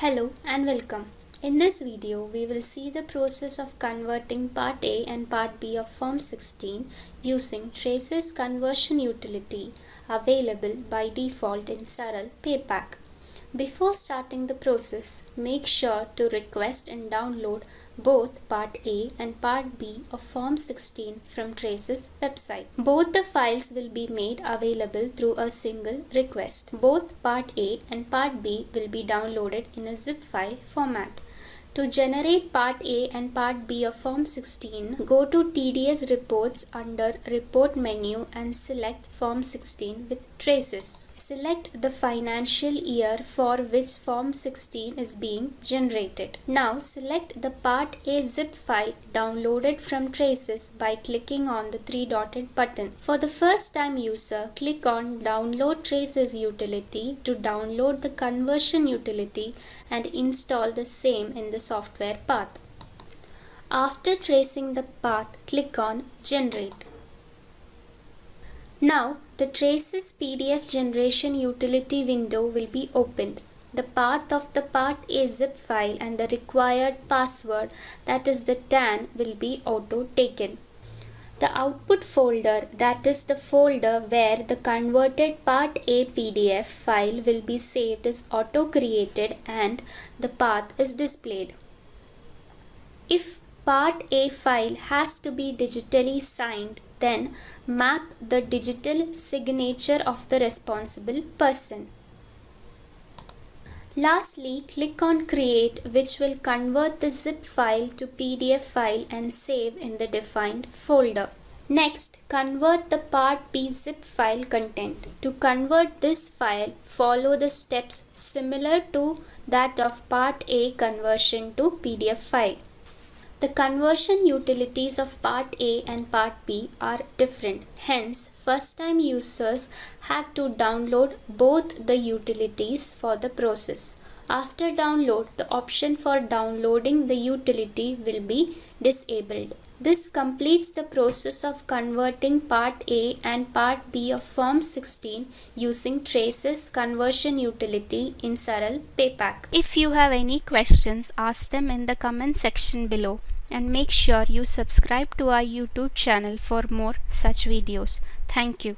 Hello and welcome. In this video, we will see the process of converting Part A and Part B of Form 16 using Traces Conversion Utility available by default in Saral PayPack. Before starting the process, make sure to request and download both Part A and Part B of Form 16 from Traces website. Both the files will be made available through a single request. Both Part A and Part B will be downloaded in a zip file format. To generate Part A and Part B of Form 16, go to TDS Reports under Report menu and select Form 16 with Traces. Select the financial year for which Form 16 is being generated. Now select the Part A zip file downloaded from Traces by clicking on the three dotted button. For the first time user, click on Download Traces utility to download the conversion utility and install the same in the software path. After tracing the path, click on Generate. Now, the Traces PDF generation utility window will be opened. The path of the Part A zip file and the required password, that is the TAN, will be auto-taken. The output folder, that is the folder where the converted Part A PDF file will be saved, is auto-created and the path is displayed. If Part A file has to be digitally signed, then map the digital signature of the responsible person. Lastly, click on Create, which will convert the zip file to PDF file and save in the defined folder. Next, convert the Part B zip file content. To convert this file, follow the steps similar to that of Part A conversion to PDF file. The conversion utilities of Part A and Part B are different. Hence, first-time users have to download both the utilities for the process. After download, the option for downloading the utility will be disabled. This completes the process of converting Part A and Part B of Form 16 using Traces Conversion Utility in Saral PayPack. If you have any questions, ask them in the comment section below. And make sure you subscribe to our YouTube channel for more such videos. Thank you.